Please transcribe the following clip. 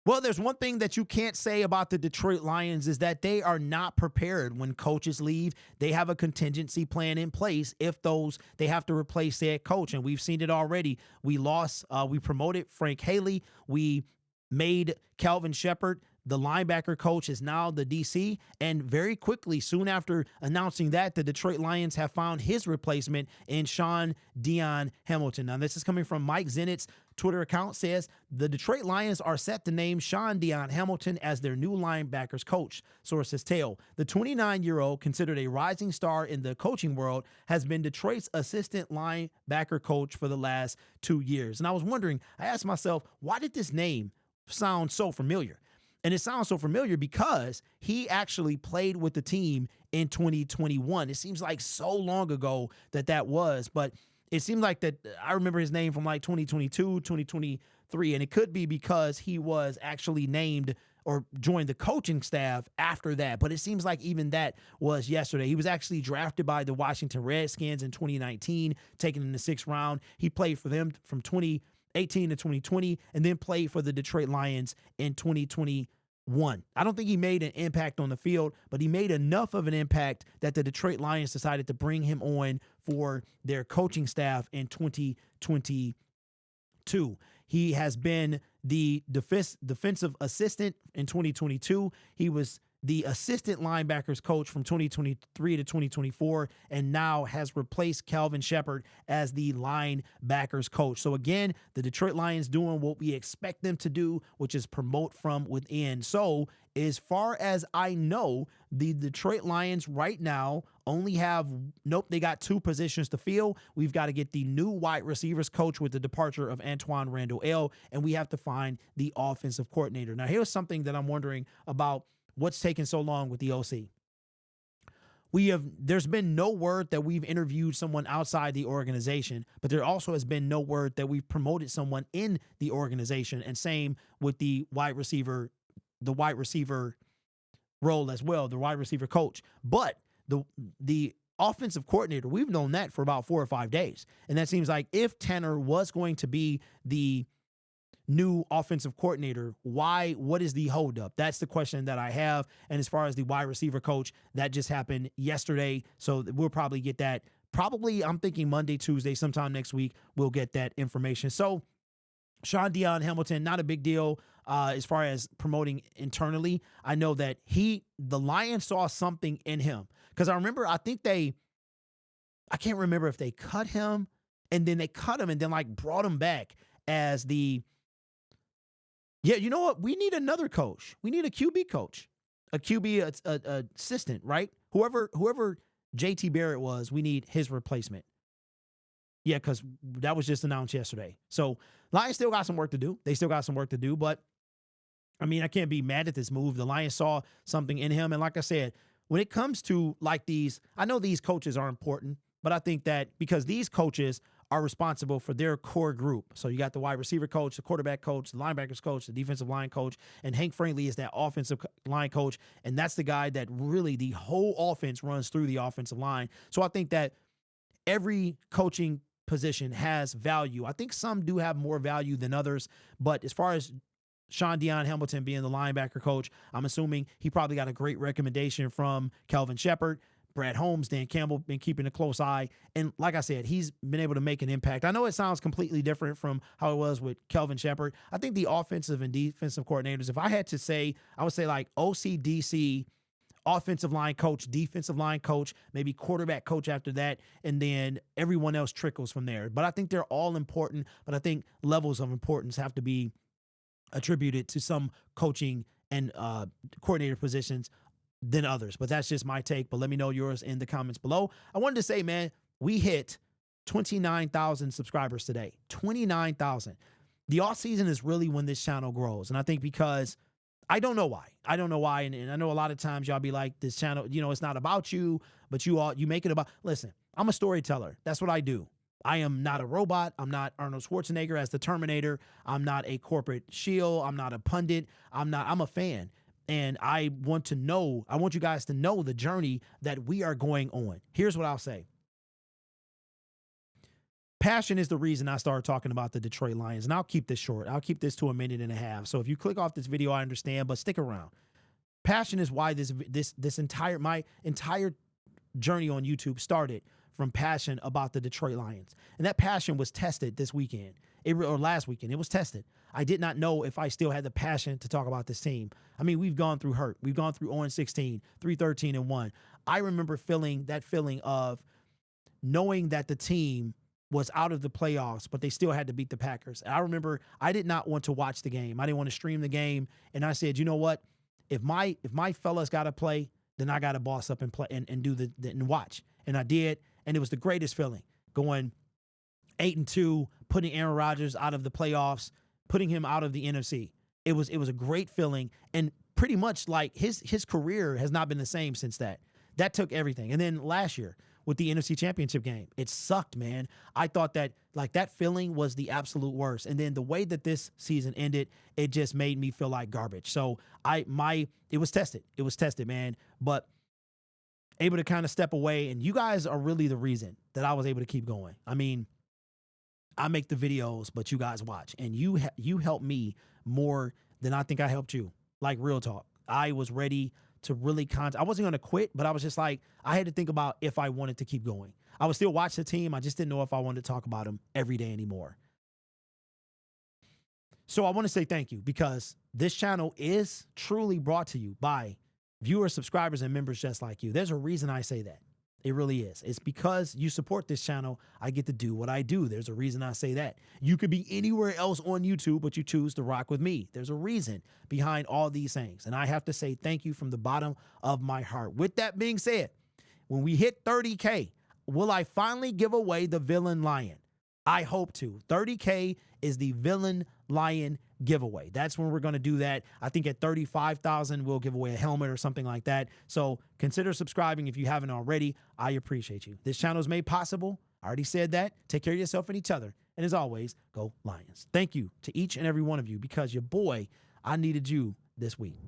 Well, there's one thing that you can't say about the Detroit Lions is that they are not prepared when coaches leave. They have a contingency plan in place if they have to replace said coach. And we've seen it already. We promoted Frank Haley. We made Calvin Shepard the linebacker coach, is now the DC. And very quickly, soon after announcing that, the Detroit Lions have found his replacement in Shaun Dion Hamilton. Now, this is coming from Mike Zennett's Twitter account, says the Detroit Lions are set to name Shaun Dion Hamilton as their new linebackers coach. Sources tell the 29-year-old, considered a rising star in the coaching world, has been Detroit's assistant linebacker coach for the last 2 years. And I was wondering, I asked myself, why did this name sound so familiar? And it sounds so familiar because he actually played with the team in 2021. It seems like so long ago that was, but it seemed like that I remember his name from like 2022, 2023, and it could be because he was actually named or joined the coaching staff after that. But it seems like even that was yesterday. He was actually drafted by the Washington Redskins in 2019, taken in the 6th round. He played for them from 2018 to 2020, and then played for the Detroit Lions in 2021. I don't think he made an impact on the field, but he made enough of an impact that the Detroit Lions decided to bring him on for their coaching staff in 2022. He has been the defensive assistant in 2022. He was the assistant linebackers coach from 2023 to 2024, and now has replaced Calvin Shepard as the linebackers coach. So again, the Detroit Lions doing what we expect them to do, which is promote from within. So as far as I know, the Detroit Lions right now only they got 2 positions to fill. We've got to get the new wide receivers coach with the departure of Antoine Randall L, and we have to find the offensive coordinator. Now, here's something that I'm wondering about. What's taking so long with the OC? There's been no word that we've interviewed someone outside the organization, but there also has been no word that we've promoted someone in the organization, and same with the wide receiver role as well, the wide receiver coach. But the offensive coordinator, we've known that for about 4 or 5 days. And that seems like if Tanner was going to be the new offensive coordinator, what is the holdup? That's the question that I have. And as far as the wide receiver coach, that just happened yesterday. So we'll probably get that. I'm thinking Monday, Tuesday, sometime next week, we'll get that information. So Shaun Dion Hamilton, not a big deal as far as promoting internally. I know that the Lions saw something in him. Because I can't remember if they cut him and then brought him back as you know what? We need another coach. We need a QB coach, a QB assistant, right? Whoever JT Barrett was, we need his replacement. Yeah, because that was just announced yesterday. So Lions still got some work to do. But I mean, I can't be mad at this move. The Lions saw something in him. And like I said, when it comes to like these, I know these coaches are important, but I think that because these coaches are responsible for their core group. So you got the wide receiver coach, the quarterback coach, the linebackers coach, the defensive line coach, and Hank Franklin is that offensive line coach. And that's the guy that really the whole offense runs through the offensive line. So I think that every coaching position has value. I think some do have more value than others. But as far as Shaun Dion Hamilton being the linebacker coach, I'm assuming he probably got a great recommendation from Calvin Shepard. Brad Holmes, Dan Campbell, been keeping a close eye. And like I said, he's been able to make an impact. I know it sounds completely different from how it was with Calvin Shepard. I think the offensive and defensive coordinators, if I had to say, I would say like OCDC, offensive line coach, defensive line coach, maybe quarterback coach after that, and then everyone else trickles from there. But I think they're all important, but I think levels of importance have to be attributed to some coaching and coordinator positions than others. But that's just my take. But let me know yours in the comments below. I wanted to say, man, we hit 29,000 subscribers today. 29,000. The off season is really when this channel grows. And I think because I don't know why. And I know a lot of times y'all be like, this channel, it's not about you, but you make it about. Listen, I'm a storyteller. That's what I do. I am not a robot. I'm not Arnold Schwarzenegger as the Terminator. I'm not a corporate shield. I'm not a pundit. I'm a fan. And I want you guys to know the journey that we are going on. Here's what I'll say. Passion is the reason I started talking about the Detroit Lions, and I'll keep this short. I'll keep this to a minute and a half. So if you click off this video, I understand, but stick around. Passion is why my entire journey on YouTube started, from passion about the Detroit Lions. And that passion was tested this weekend, or last weekend. It was tested. I did not know if I still had the passion to talk about this team. I mean, we've gone through hurt. We've gone through 0-16, 3-13-1. I remember feeling that feeling of knowing that the team was out of the playoffs, but they still had to beat the Packers. And I remember I did not want to watch the game. I didn't want to stream the game. And I said, you know what? If my fellas got to play, then I got to boss up and play and do and watch. And I did. And it was the greatest feeling, going 8-2, putting Aaron Rodgers out of the playoffs, putting him out of the NFC. It was a great feeling, and pretty much like his career has not been the same since that. That took everything. And then last year with the NFC Championship game, it sucked, man. I thought that that feeling was the absolute worst. And then the way that this season ended, it just made me feel like garbage. So it was tested. It was tested, man. But able to kind of step away, and you guys are really the reason that I was able to keep going. I mean, I make the videos, but you guys watch, and you helped me more than I think I helped you. Like, real talk. I was ready to really I wasn't going to quit, but I was just like, I had to think about if I wanted to keep going. I would still watch the team. I just didn't know if I wanted to talk about them every day anymore. So I want to say thank you, because this channel is truly brought to you by viewers, subscribers, and members just like you. There's a reason I say that. It really is. It's because you support this channel, I get to do what I do. There's a reason I say that. You could be anywhere else on YouTube, but you choose to rock with me. There's a reason behind all these things. And I have to say thank you from the bottom of my heart. With that being said, when we hit 30K, will I finally give away the Villain Lion? I hope to. 30K is the Villain Lion giveaway. That's when we're going to do that. I think at 35,000, we'll give away a helmet or something like that. So consider subscribing if you haven't already. I appreciate you. This channel is made possible. I already said that. Take care of yourself and each other. And as always, go Lions. Thank you to each and every one of you, because your boy, I needed you this week.